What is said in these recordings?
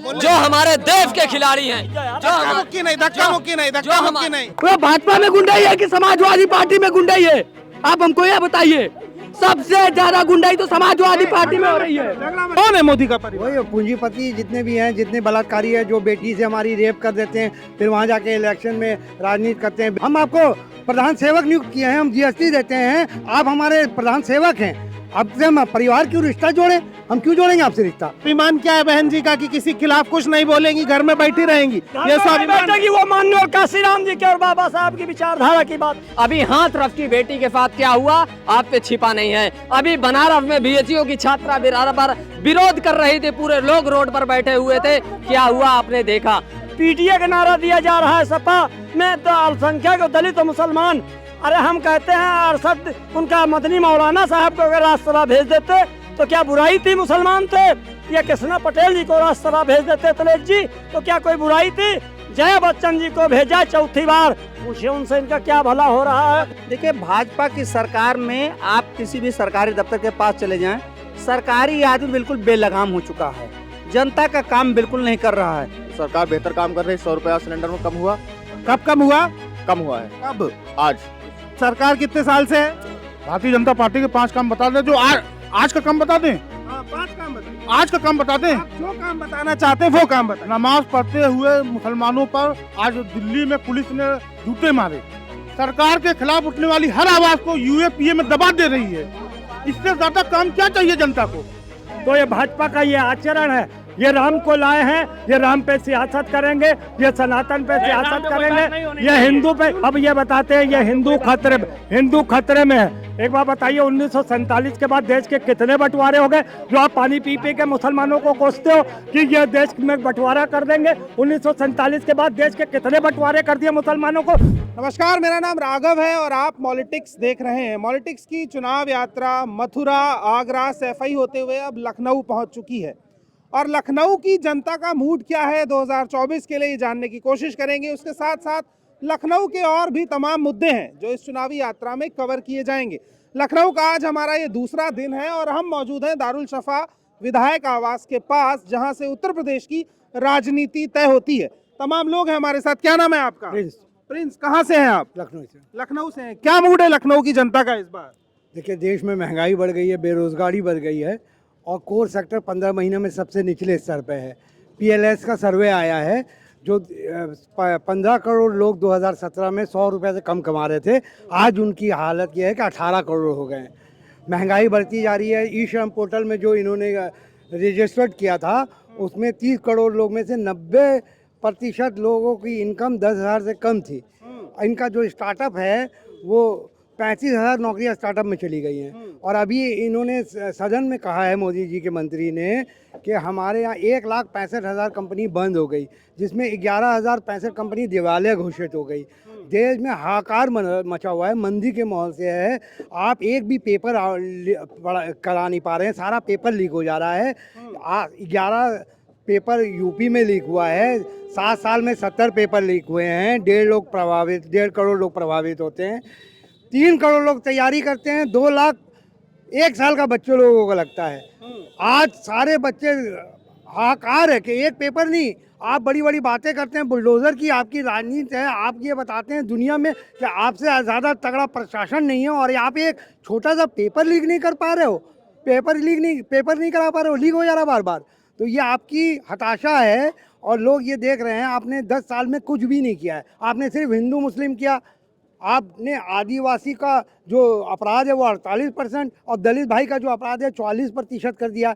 जो हमारे देश के खिलाड़ी हैं, धक्का मुक्की नहीं, धक्का मुक्की नहीं, धक्का मुक्की नहीं। वो भाजपा में गुंडाई है कि समाजवादी पार्टी में गुंडाई है? आप हमको यह बताइए। सबसे ज्यादा गुंडाई तो समाजवादी पार्टी में हो रही है। कौन है मोदी का परिवार? वही पूंजीपति जितने भी हैं, जितने बलात्कारी है, जो बेटी से हमारी रेप कर देते हैं, फिर वहाँ जाके इलेक्शन में राजनीति करते हैं। हम आपको प्रधान सेवक नियुक्त किए हैं, हम जीएसटी देते हैं, आप हमारे प्रधान सेवक हैं। अब से हम परिवार क्यों रिश्ता जोड़े? हम क्यों जोड़ेंगे आपसे रिश्ता? स्वाभिमान क्या है बहन जी का कि किसी खिलाफ कुछ नहीं बोलेंगी, घर में बैठी रहेंगी, ये स्वाभिमान की वो माननीय काशीराम जी के और बाबा साहब की विचारधारा की बात। अभी हाथरस की बेटी के साथ क्या हुआ आप पे छिपा नहीं है। अभी बनारस में बीएचयू की छात्रा बराबर विरोध कर रही थी, पूरे लोग रोड पर बैठे हुए थे, क्या हुआ आपने देखा? पीटीए का नारा दिया जा रहा है सपा में तो अल्पसंख्यक दलित और मुसलमान। अरे हम कहते हैं अरशद उनका मदनी मौलाना साहब को अगर राज्यसभा भेज देते तो क्या बुराई थी? मुसलमान थे या कृष्णा पटेल जी को राज्यसभा भेज देते तलेज जी तो क्या कोई बुराई थी? जया बच्चन जी को भेजा चौथी बार, पूछिए उनसे इनका क्या भला हो रहा है। देखिए, भाजपा की सरकार में आप किसी भी सरकारी दफ्तर के पास चले जाएं, सरकारी आदमी बिल्कुल बेलगाम हो चुका है, जनता का काम बिल्कुल नहीं कर रहा है। सरकार बेहतर काम कर रही है। 100 रुपया सिलेंडर में कम हुआ। कब कम हुआ? कम हुआ है कब? आज। सरकार कितने साल से है? भारतीय जनता पार्टी के 5 काम बता दें, जो आज का काम बता दें। 5 काम बताइए। आज का काम बता दें। आप जो काम बताना चाहते हैं वो काम बताइए। नमाज पढ़ते हुए मुसलमानों पर आज दिल्ली में पुलिस ने जूते मारे। सरकार के खिलाफ उठने वाली हर आवाज को यूएपीए में दबा दे रही है। इससे ज्यादा काम क्या चाहिए जनता को? तो ये भाजपा का ये आचरण है, ये राम को लाए हैं, ये राम पे सियासत करेंगे, ये सनातन पे सियासत करेंगे, ये हिंदू पे। अब ये बताते हैं ये हिंदू खतरे में है। एक बार बताइए, 1947 के बाद देश के कितने बंटवारे हो गए? जो आप पानी पी पी के मुसलमानों को कोसते हो कि ये देश में बंटवारा कर देंगे, 1947 के बाद देश के कितने बंटवारे कर दिए मुसलमानों को। नमस्कार, मेरा नाम राघव है और आप पॉलिटिक्स देख रहे हैं। पॉलिटिक्स की चुनाव यात्रा मथुरा, आगरा, सैफई होते हुए अब लखनऊ पहुंच चुकी है और लखनऊ की जनता का मूड क्या है 2024 के लिए ये जानने की कोशिश करेंगे। उसके साथ साथ लखनऊ के और भी तमाम मुद्दे हैं जो इस चुनावी यात्रा में कवर किए जाएंगे। लखनऊ का आज हमारा ये दूसरा दिन है और हम मौजूद हैं दारुल शफा विधायक आवास के पास, जहां से उत्तर प्रदेश की राजनीति तय होती है। तमाम लोग हैं हमारे साथ। क्या नाम है आपका? प्रिंस। कहाँ से हैं आप? लखनऊ से। लखनऊ से हैं। क्या मूड है लखनऊ की जनता का इस बार? देखिए, देश में महंगाई बढ़ गई है, बेरोजगारी बढ़ गई है और कोर सेक्टर 15 महीने में सबसे निचले स्तर पे है। पीएलएस का सर्वे आया है, जो 15 करोड़ लोग 2017 में 100 रुपये से कम कमा रहे थे, आज उनकी हालत यह है कि 18 करोड़ हो गए। महंगाई बढ़ती जा रही है। ई श्रम पोर्टल में जो इन्होंने रजिस्टर्ड किया था उसमें 30 करोड़ लोग में से 90% लोगों की इनकम 10,000 से कम थी। इनका जो स्टार्टअप है वो 35,000 नौकरियां स्टार्टअप में चली गई हैं। और अभी इन्होंने सदन में कहा है, मोदी जी के मंत्री ने, कि हमारे यहाँ 1,65,000 कंपनी बंद हो गई, जिसमें 11,065 कंपनी दिवालिया घोषित हो गई। देश में हाहाकार मचा हुआ है, मंदी के माहौल से है। आप एक भी पेपर करा नहीं पा रहे हैं, सारा पेपर लीक हो जा रहा है। 11 पेपर यूपी में लीक हुआ है। 7 साल में 70 पेपर लीक हुए हैं। 1.5 करोड़ लोग प्रभावित होते हैं। 3 करोड़ लोग तैयारी करते हैं, 2 लाख 1 साल का बच्चे लोगों को लगता है। आज सारे बच्चे हाहाकार है कि एक पेपर नहीं। आप बड़ी बड़ी बातें करते हैं, बुलडोज़र की आपकी राजनीति है। आप ये बताते हैं दुनिया में कि आपसे ज़्यादा तगड़ा प्रशासन नहीं है और आप एक छोटा सा पेपर लीक नहीं कर पा रहे हो। पेपर नहीं करा पा रहे हो, लीक हो जा रहा बार बार। तो ये आपकी हताशा है और लोग ये देख रहे हैं। आपने 10 साल में कुछ भी नहीं किया है। आपने सिर्फ हिंदू मुस्लिम किया। आपने आदिवासी का जो अपराध है वो 48% और दलित भाई का जो अपराध है 44% कर दिया।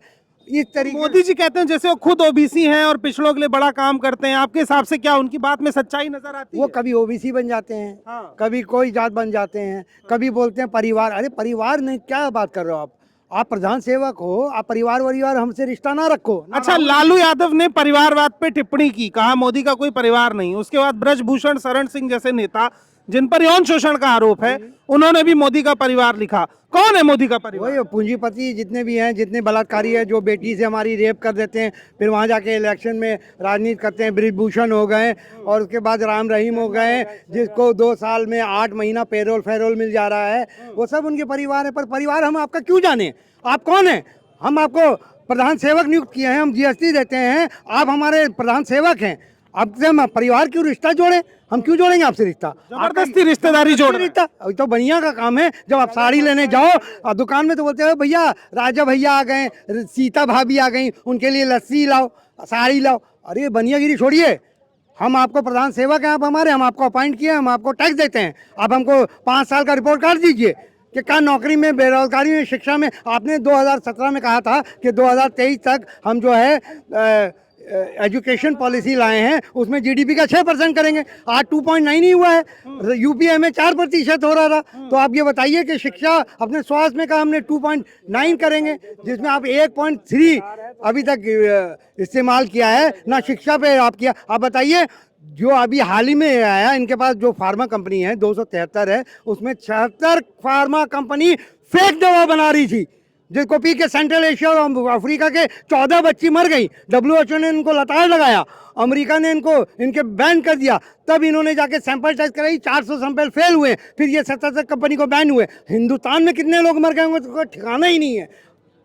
इस तरीके मोदी जी कहते हैं जैसे वो खुद ओबीसी हैं और पिछड़ों के लिए बड़ा काम करते हैं। आपके हिसाब से क्या उनकी बात में सच्चाई नजर आती है? वो कभी ओबीसी बन जाते हैं, हाँ। कभी कोई जात बन जाते हैं, कभी बोलते हैं परिवार। अरे परिवार नहीं, क्या बात कर रहे हो आप प्रधान सेवक हो, आप परिवार हमसे रिश्ता ना रखो। अच्छा, लालू यादव ने परिवारवाद पे टिप्पणी की, कहा मोदी का कोई परिवार नहीं। उसके बाद ब्रजभूषण शरण सिंह जैसे नेता जिन पर यौन शोषण का आरोप है, उन्होंने भी मोदी का परिवार लिखा। कौन है मोदी का परिवार? वही पूंजीपति जितने भी हैं, जितने बलात्कारी है, जो बेटी से हमारी रेप कर देते हैं, फिर वहाँ जाके इलेक्शन में राजनीति करते हैं। ब्रजभूषण हो गए और उसके बाद राम रहीम हो गए, जिसको 2 साल में 8 महीना पेरोल मिल जा रहा है। वो सब उनके परिवार है। पर परिवार हम आपका क्यों जाने? आप कौन है? हम आपको प्रधान सेवक नियुक्त किए हैं, हम जीएसटी देते हैं, आप हमारे प्रधान सेवक हैं, आपसे हम परिवार क्यों रिश्ता जोड़े? हम क्यों जोड़ेंगे आपसे रिश्ता? जबरदस्ती रिश्तेदारी जोड़ रहे हैं। रिश्ता तो बढ़िया का काम है। जब आप साड़ी लेने जाओ और दुकान में तो बोलते हो भैया राजा भैया आ गए, सीता भाभी आ गई, उनके लिए लस्सी लाओ, साड़ी लाओ। अरे बनियागिरी छोड़िए, हम आपको प्रधान सेवक हैं, आप हमारे, हम आपको अपॉइंट किए, हम आपको टैक्स देते हैं, आप हमको 5 साल का रिपोर्ट कार्ड दीजिए कि क्या नौकरी में, बेरोजगारी में, शिक्षा में। आपने 2017 में कहा था कि 2023 तक हम जो है एजुकेशन पॉलिसी लाए हैं, उसमें जीडीपी का 6% करेंगे। आज 2.9 ही हुआ है, यूपीए में 4% हो रहा था। तो आप ये बताइए कि शिक्षा, अपने स्वास्थ्य में कहा हमने 2.9 करेंगे, जिसमें आप 1.3 अभी तक इस्तेमाल किया है, ना शिक्षा पे आप किया। आप बताइए, जो अभी हाल ही में आया, इनके पास जो फार्मा कंपनी है 273 है, उसमें 76 फार्मा कंपनी फेक दवा बना रही थी, जिसको पी के सेंट्रल एशिया और अफ्रीका के 14 बच्ची मर गई। WHO ने इनको लताड़ लगाया, अमेरिका ने इनके बैन कर दिया, तब इन्होंने जाके सैंपल टेस्ट कराई, 400 सैंपल फेल हुए, फिर ये 77 कंपनी को बैन हुए। हिंदुस्तान में कितने लोग मर गए होंगे तो कोई ठिकाना ही नहीं है।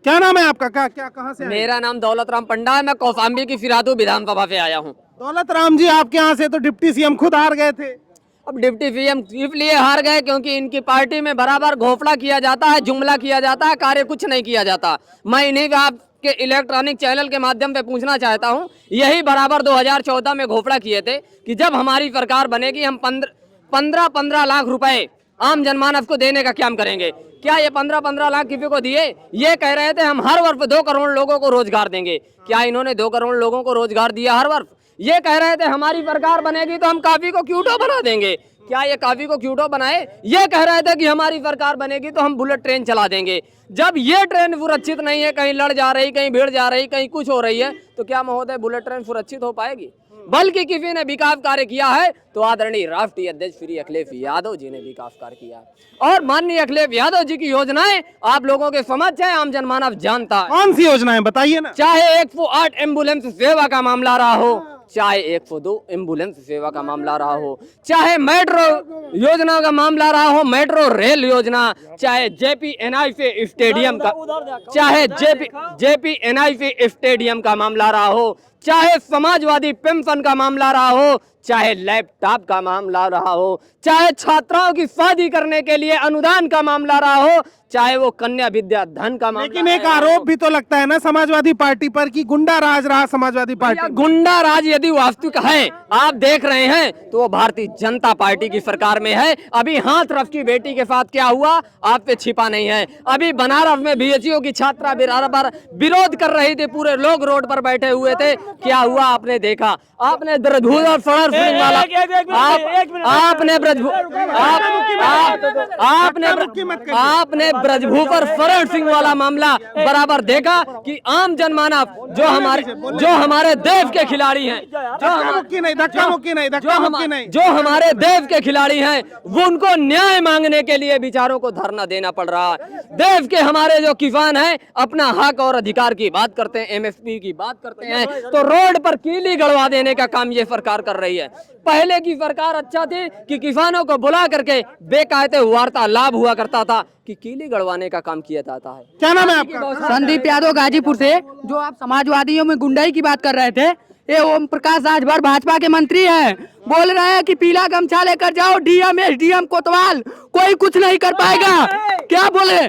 क्या नाम है आपका? क्या कहाँ से आए? मेरा नाम दौलत राम पंडा है, मैं कौशाम्बी की फिरादू विधानसभा से आया हूँ। दौलत राम जी, आपके यहाँ से तो डिप्टी सीएम खुद हार गए थे। अब डिप्टी सीएम इसलिए हार गए क्योंकि इनकी पार्टी में बराबर घोफड़ा किया जाता है, जुमला किया जाता है, कार्य कुछ नहीं किया जाता। मैं इन्हीं आपके इलेक्ट्रॉनिक चैनल के माध्यम से पूछना चाहता हूं, यही बराबर 2014 में घोफड़ा किए थे कि जब हमारी सरकार बनेगी हम 15 लाख रुपए आम जनमानस को देने का काम करेंगे। क्या ये 15 लाख किसी को दिए? ये कह रहे थे हम हर वर्ष 2 करोड़ लोगों को रोजगार देंगे। क्या इन्होंने 2 करोड़ लोगों को रोजगार दिया हर वर्ष? ये कह रहे थे हमारी सरकार बनेगी तो हम कॉफी को क्यूटो बना देंगे। क्या ये कॉफी को क्यूटो बनाए? ये कह रहे थे कि हमारी सरकार बनेगी तो हम बुलेट ट्रेन चला देंगे। जब ये ट्रेन सुरक्षित नहीं है, कहीं लड़ जा रही, कहीं भीड़ जा रही, कहीं कुछ हो रही है, तो क्या महोदय बुलेट ट्रेन सुरक्षित हो पाएगी? बल्कि किसी ने विकास कार्य किया है तो आदरणीय राष्ट्रीय अध्यक्ष श्री अखिलेश यादव जी ने विकास कार्य किया, और माननीय अखिलेश यादव जी की योजनाएं आप लोगों के समझ है, आम जनमानव जानता है। कौन सी योजनाएं बताइए ना। चाहे 108 एम्बुलेंस सेवा का मामला रहा हो, चाहे 102 एम्बुलेंस सेवा का मामला रहा हो, चाहे मेट्रो योजना का मामला रहा हो, मेट्रो रेल योजना, चाहे JPNI स्टेडियम का, चाहे JPNI स्टेडियम का मामला रहा हो, चाहे समाजवादी पेंशन का मामला रहा हो, चाहे लैपटॉप का मामला रहा हो, चाहे छात्राओं की शादी करने के लिए अनुदान का मामला रहा हो, चाहे वो कन्या विद्या धन का मामला। लेकिन एक आरोप भी तो लगता है ना समाजवादी पार्टी पर कि गुंडा राज रहा समाजवादी पार्टी। गुंडा राज यदि वास्तविक है, आप देख रहे हैं, तो वो भारतीय जनता पार्टी की सरकार में है। अभी हाथरस की बेटी के साथ क्या हुआ आप पे छिपा नहीं है। अभी बनारस में BHU की छात्रा बराबर विरोध कर रही थी, पूरे लोग रोड पर बैठे हुए थे। क्या हुआ आपने देखा? आपने ब्रजभूषण शरण सिंह वाला, आपने ब्रजभूषण शरण सिंह वाला मामला बराबर देखा कि आम जनमानव जो हमारे देश के खिलाड़ी हैं, जो हमारे देश के खिलाड़ी हैं, वो उनको न्याय मांगने के लिए बेचारों को धरना देना पड़ रहा है। देश के हमारे जो किसान हैं अपना हक और अधिकार की बात करते हैं, MSP की बात करते हैं, तो रोड पर कीली गड़वा देने का काम ये सरकार कर रही है। पहले की सरकार अच्छा थी कि किसानों को बुला करके बेकायदे वार्तालाप हुआ करता था कि कीली गड़वाने का काम किया जाता है। क्या नाम है आपका? संदीप यादव गाजीपुर से। जो आप समाजवादियों में गुंडाई की बात कर रहे थे, ये ओम प्रकाश राजभर भाजपा के मंत्री हैं, बोल रहे हैं कि पीला गमछा लेकर जाओ, DM SDM कोतवाल कोई कुछ नहीं कर पाएगा। क्या बोले?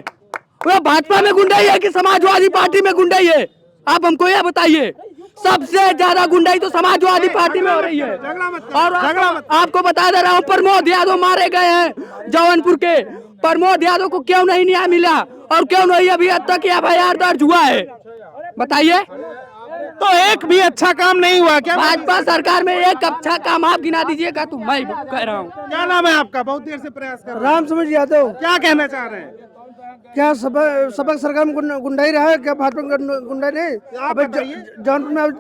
वो भाजपा में गुंडाई है कि समाजवादी पार्टी में गुंडाई है? आप हमको ये बताइए। सबसे ज्यादा गुंडाई तो समाजवादी पार्टी में हो रही है। और आपको बता दे रहा हूँ, प्रमोद यादव मारे गए हैं जौनपुर के। प्रमोद यादव को क्यों नहीं न्याय मिला और क्यों नहीं अभी तक FIR दर्ज हुआ है? बताइए। तो एक भी अच्छा काम नहीं हुआ क्या भाजपा सरकार में? एक अच्छा काम आप गिना दीजिएगा तो मैं कह रहा हूँ। क्या नाम है आपका? बहुत देर से प्रयास कर रहे हैं। राम समझ यादव। क्या कहना चाह रहे हैं? क्या सबक सरकार में गुंडाई रहा है क्या? भाजपा में गुंडाई नहीं। जौनपुर में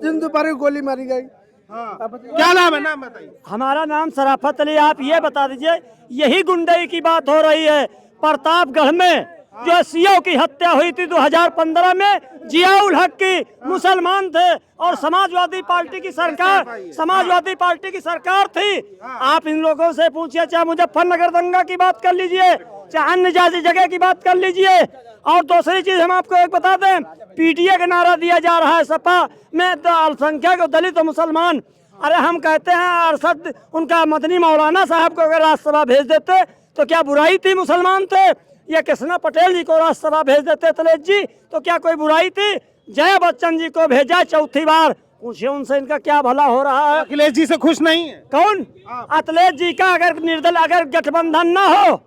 दिन दोपहर गोली मारी गई। क्या नाम है? नाम बताइए। हमारा नाम शराफत अली। आप ये बता दीजिए, यही गुंडाई की बात हो रही है। प्रतापगढ़ में जो CO की हत्या हुई थी 2015 में, जियाउल हक की मुसलमान थे और समाजवादी पार्टी की सरकार थी। आप इन लोगों से पूछिए, चाहे मुजफ्फरनगर दंगा की बात कर लीजिए, चाहे अन्य जाति जगह की बात कर लीजिए। और दूसरी चीज हम आपको एक बता दें, पीटीए का नारा दिया जा रहा है सपा में, तो अल्पसंख्यक दलित और मुसलमान। अरे हम कहते हैं अरशद उनका मदनी मौलाना साहब को अगर राज्यसभा भेज देते तो क्या बुराई थी? मुसलमान थे। या कृष्णा पटेल जी को राज्यसभा भेज देते तलेश जी तो क्या कोई बुराई थी? जया बच्चन जी को भेजा चौथी बार, पूछिए उनसे इनका क्या भला हो रहा है? अखिलेश जी से खुश नहीं है? कौन? अखिलेश जी का अगर निर्दल अगर गठबंधन ना हो,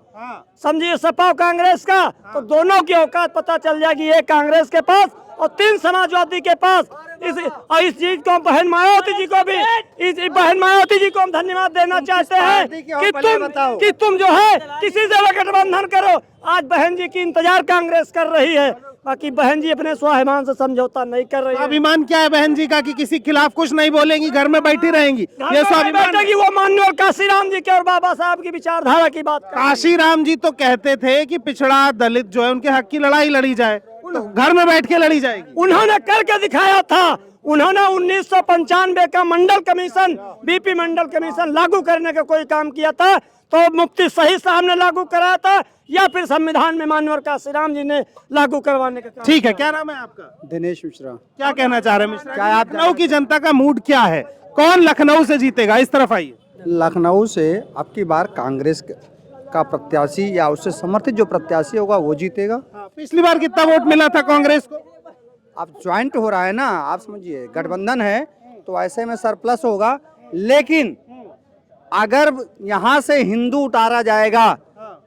समझिए सपा और कांग्रेस का, तो दोनों की औकात पता चल जाएगी। एक कांग्रेस के पास और 3 समाजवादी के पास। इस चीज को बहन मायावती जी को भी, इस बहन मायावती जी को हम धन्यवाद देना चाहते हैं कि तुम जो है किसी से गठबंधन करो। आज बहन जी की इंतजार कांग्रेस कर रही है, बाकी बहन जी अपने स्वाभिमान से समझौता नहीं कर रही है। अभिमान क्या है बहन जी का कि किसी खिलाफ कुछ नहीं बोलेंगी, घर में बैठी रहेंगी? ये स्वाभिमान की वो माननीय काशीराम जी के और बाबा साहब की विचारधारा की बात। काशीराम जी तो कहते थे कि पिछड़ा दलित जो है उनके हक की लड़ाई लड़ी जाए, तो घर में बैठ के लड़ी जाएगी। उन्होंने करके दिखाया था। उन्होंने 1995 का मंडल कमीशन, बीपी मंडल कमीशन लागू करने का कोई काम किया था तो मुफ्ती सही साहब ने लागू कराया था, या फिर संविधान में माननीय काशीराम जी ने लागू करवाने का काम? ठीक है, क्या नाम है आपका? दिनेश मिश्रा। क्या कहना चाह रहे हैं मिश्रा? क्या लखनऊ की जनता का मूड क्या है? कौन लखनऊ से जीतेगा? इस तरफ आइए। लखनऊ से अब की बार कांग्रेस का प्रत्याशी या उससे समर्थित जो प्रत्याशी होगा वो जीतेगा। पिछली बार कितना वोट मिला था कांग्रेस को? अब ज्वाइंट हो रहा है ना, आप समझिए गठबंधन है तो ऐसे में सरप्लस होगा। लेकिन अगर यहाँ से हिंदू उतारा जाएगा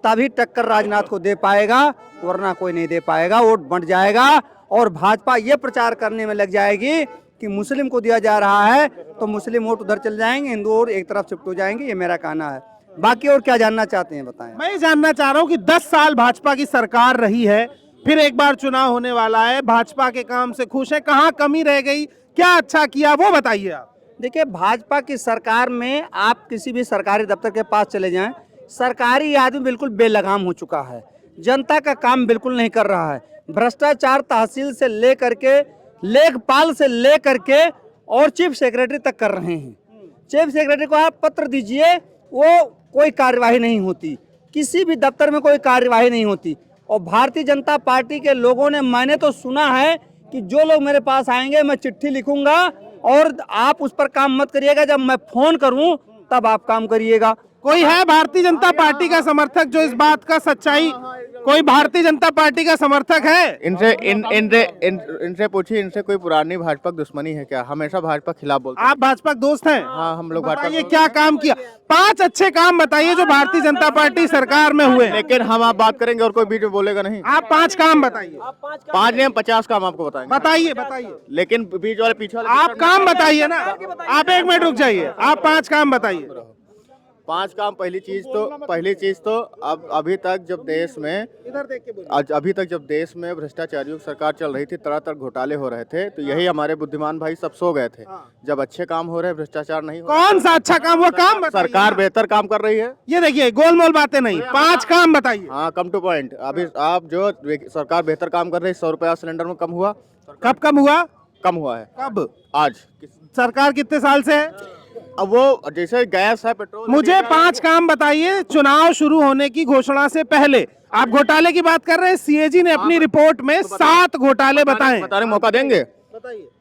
तभी टक्कर राजनाथ को दे पाएगा, वरना कोई नहीं दे पाएगा। वोट बंट जाएगा और भाजपा ये प्रचार करने में लग जाएगी कि मुस्लिम को दिया जा रहा है तो मुस्लिम वोट उधर चल जाएंगे, हिंदू वोट एक तरफ शिफ्ट हो जाएंगे। ये मेरा कहना है। बाकी और क्या जानना चाहते हैं बताएं? मैं ये जानना चाह रहा हूँ कि 10 साल भाजपा की सरकार रही है, फिर एक बार चुनाव होने वाला है, भाजपा के काम से खुश है? कहाँ कमी रह गई, क्या अच्छा किया, वो बताइए आप। देखिए, भाजपा की सरकार में आप किसी भी सरकारी दफ्तर के पास चले जाएं, सरकारी आदमी बिल्कुल बेलगाम हो चुका है। जनता का काम बिल्कुल नहीं कर रहा है। भ्रष्टाचार तहसील से लेकर के, लेखपाल से लेकर के और चीफ सेक्रेटरी तक कर रहे हैं। चीफ सेक्रेटरी को आप पत्र दीजिए, वो कोई कार्यवाही नहीं होती, किसी भी दफ्तर में कोई कार्यवाही नहीं होती। और भारतीय जनता पार्टी के लोगों ने, मैंने तो सुना है कि जो लोग मेरे पास आएंगे मैं चिट्ठी लिखूंगा और आप उस पर काम मत करिएगा, जब मैं फोन करूं तब आप काम करिएगा। कोई है भारतीय जनता पार्टी का समर्थक जो इस बात का सच्चाई, कोई भारतीय जनता पार्टी का समर्थक है? इनसे पूछिए, इनसे कोई पुरानी भाजपा की दुश्मनी है क्या? हमेशा भाजपा खिलाफ बोलते हैं। आप भाजपा के दोस्त हैं? हाँ, हम लोग बताइए क्या काम किया, 5 अच्छे काम बताइए जो भारतीय जनता पार्टी सरकार में हुए। लेकिन हम आप बात करेंगे और कोई बीच में बोलेगा नहीं। आप 5 काम बताइए। 5 नहीं, हम 50 काम आपको बताएंगे। बताइए बताइए, लेकिन बीच वाले पीछे वाले आप काम बताइए ना। आप 1 मिनट रुक जाइए, आप 5 काम बताइए। 5 काम। पहली चीज तो अब अभी तक जब देश में भ्रष्टाचारियों की सरकार चल रही थी, तरह तरह घोटाले हो रहे थे, तो यही हमारे बुद्धिमान भाई सब सो गए थे। जब अच्छे काम हो रहे हैं, भ्रष्टाचार नहीं हो, कौन सा अच्छा काम? वो काम बताइए। सरकार बेहतर काम कर रही है। ये देखिए, गोलमोल बातें नहीं, 5 काम बताइए। हाँ, कम टू पॉइंट। अभी आप जो सरकार बेहतर काम कर रही है, 100 रुपया सिलेंडर में कम हुआ। कब कम हुआ? कम हुआ है। कब? आज। सरकार कितने साल से है? अब वो जैसे गैस है, पेट्रोल। मुझे 5 काम बताइए चुनाव शुरू होने की घोषणा से पहले। आप घोटाले की बात कर रहे हैं, सीएजी ने अपनी रिपोर्ट में 7 घोटाले बताए। बताने मौका देंगे।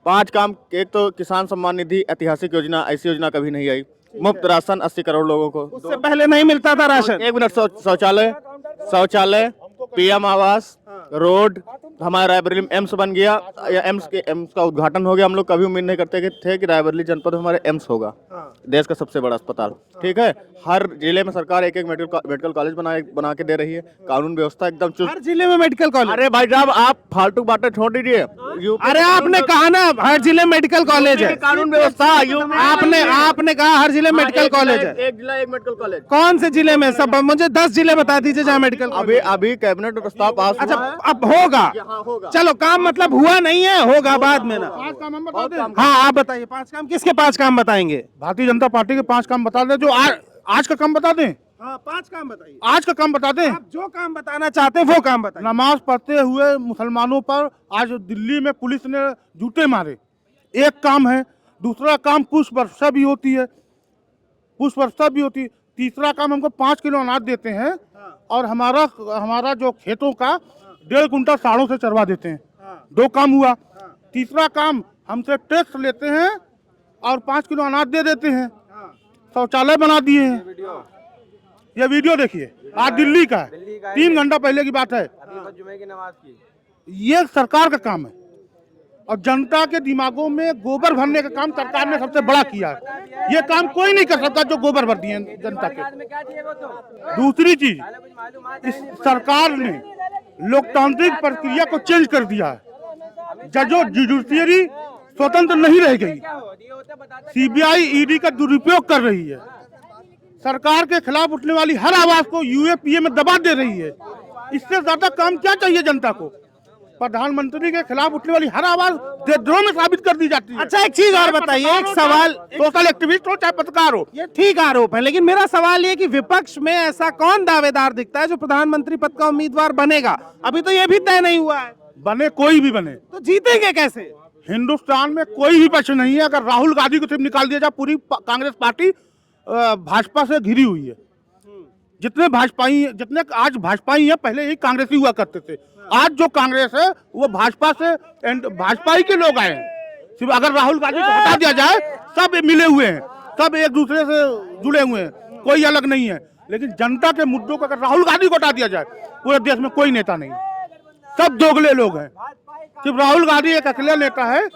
5 काम। एक तो किसान सम्मान निधि, ऐतिहासिक योजना, ऐसी योजना कभी नहीं आई। मुफ्त राशन 80 करोड़ लोगों को। उससे पहले नहीं मिलता था राशन। 1 मिनट। शौचालय, पीएम आवास, रोड, हमारा रायबरेली में एम्स बन गया, या एम्स का उद्घाटन हो गया। हम लोग कभी उम्मीद नहीं करते थे कि रायबरेली जनपद में हमारे एम्स होगा, देश का सबसे बड़ा अस्पताल। ठीक है, हर जिले में सरकार एक मेडिकल कॉलेज बना के दे रही है। कानून व्यवस्था एकदम चुस्त। हर जिले में मेडिकल कॉलेज? अरे भाई साहब, आप फालतू बातें छोड़ दीजिए। अरे आपने कहा ना हर जिले में मेडिकल कॉलेज है। कानून व्यवस्था आपने कहा हर जिले में मेडिकल कॉलेज है। एक जिला एक मेडिकल कॉलेज। कौन से जिले में? सब मुझे 10 जिले बता दीजिए जहाँ मेडिकल। अभी कैबिनेट में प्रस्ताव पास हुआ। अच्छा, अब होगा। चलो, काम मतलब हुआ नहीं है, होगा बाद में ना। हाँ, आप बताइए 5 काम। किसके 5 काम बताएंगे? भारतीय जनता पार्टी के 5 काम बता दें। जो आज का काम बता दें। हाँ, 5 काम बताइए। आज का काम बता दें। आप जो काम बताना चाहते हैं वो काम बताइए। नमाज पढ़ते हुए मुसलमानों पर आज दिल्ली में पुलिस ने जूते मारे, एक काम है। दूसरा काम पुष्प वर्षा भी होती है, तीसरा काम हमको 5 किलो अनाज देते हैं, और हमारा जो खेतों का 1.5 कुंटल साड़ों से चरवा देते हैं। 2 काम हुआ। तीसरा काम, हमसे टैक्स लेते हैं और 5 किलो अनाज दे देते हैं। शौचालय बना दिए हैं। ये वीडियो देखिए, आज दिल्ली का है, 3 घंटा पहले की बात है। ये सरकार का काम है और जनता के दिमागों में गोबर भरने का काम सरकार ने सबसे बड़ा किया है। ये काम कोई नहीं कर सकता जो गोबर भर दिए जनता के। दूसरी चीज, इस सरकार ने लोकतांत्रिक प्रक्रिया को चेंज कर दिया है। जजों जुडिशियरी स्वतंत्र नहीं रह गई। सीबीआई ईडी का दुरुपयोग कर रही है। सरकार के खिलाफ उठने वाली हर आवाज को यूएपीए में दबा दे रही है। इससे ज्यादा काम क्या चाहिए जनता को? प्रधानमंत्री के खिलाफ उठने वाली हर आवाज देशद्रोह में साबित कर दी जाती है। अच्छा, एक चीज और बताइए, एक सवाल, सोशल एक्टिविस्ट हो चाहे पत्रकार हो, ये ठीक आरोप है, लेकिन मेरा सवाल ये कि विपक्ष में ऐसा कौन दावेदार दिखता है जो प्रधानमंत्री पद का उम्मीदवार बनेगा? अभी तो ये भी तय नहीं हुआ है। बने कोई भी बने तो जीतेंगे कैसे? हिंदुस्तान में कोई भी पक्ष नहीं है। अगर राहुल गांधी को सिर्फ निकाल दिया जाए, पूरी कांग्रेस पार्टी भाजपा से घिरी हुई है। जितने आज भाजपाई है, पहले ही कांग्रेसी हुआ करते थे। आज जो कांग्रेस है वो भाजपा ही के लोग आए हैं। सिर्फ अगर राहुल गांधी को हटा दिया जाए, सब मिले हुए हैं, सब एक दूसरे से जुड़े हुए हैं, कोई अलग नहीं है। लेकिन जनता के मुद्दों को अगर राहुल गांधी को हटा दिया जाए, पूरे देश में कोई नेता नहीं, सब दोगले लोग हैं। सिर्फ राहुल गांधी एक अकेला नेता है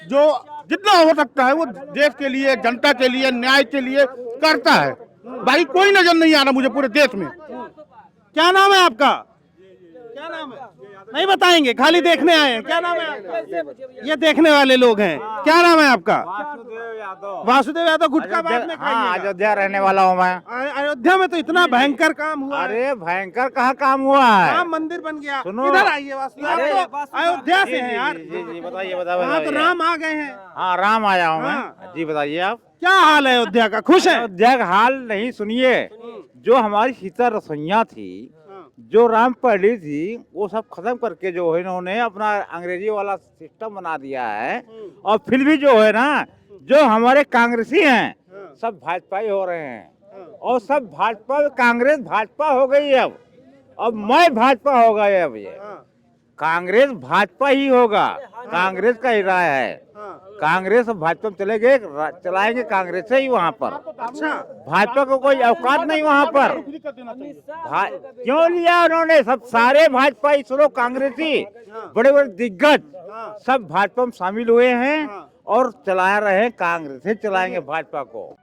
जो जितना हो सकता है वो देश के लिए, जनता के लिए, न्याय के लिए करता है। भाई कोई नजर नहीं आ रहा मुझे पूरे देश में। क्या नाम है आपका? क्या नाम है? नहीं बताएंगे, खाली देखने आए हैं। क्या नाम है आपका? ये देखने वाले लोग हैं। क्या नाम है आपका? वासुदेव यादव। गुटखा बाद में खाइएगा। अयोध्या रहने वाला हूँ मैं। अयोध्या में तो इतना भयंकर काम हुआ है। अरे भयंकर कहाँ काम हुआ है? राम मंदिर बन गया। सुनो। इधर आइए वासुदेव, आप तो अयोध्या से हैं यार। जी बताइए वहाँ तो राम आ गए हैं। हाँ, राम आया हूँ हाँ। मैं। जी बताइए आप। क्या हाल है अयोध्या का? खुश है? अयोध्या का हाल नहीं, सुनिए। जो हमारी सीता रसोइयाँ थी, जो राम पहली थी, वो सब खत्म करके जो है इन्होंने अपना अंग्रेजी वाला सिस्टम बना दिया है। और फिर भी जो है ना, जो हमारे कांग्रेसी हैं सब भाजपा ही हो रहे हैं। और सब भाजपा, कांग्रेस भाजपा हो गई है अब मैं भाजपा हो गए। अब ये कांग्रेस भाजपा ही होगा। कांग्रेस का ही राय है। कांग्रेस और भाजपा में चलाएंगे कांग्रेस से ही वहाँ पर। अच्छा, भाजपा को कोई औकात नहीं वहाँ पर। क्यों लिया उन्होंने? सब सारे भाजपा ही, सुनो, कांग्रेसी बड़े बड़े दिग्गज सब भाजपा में शामिल हुए हैं और चला रहे हैं। कांग्रेस से चलाएंगे भाजपा को।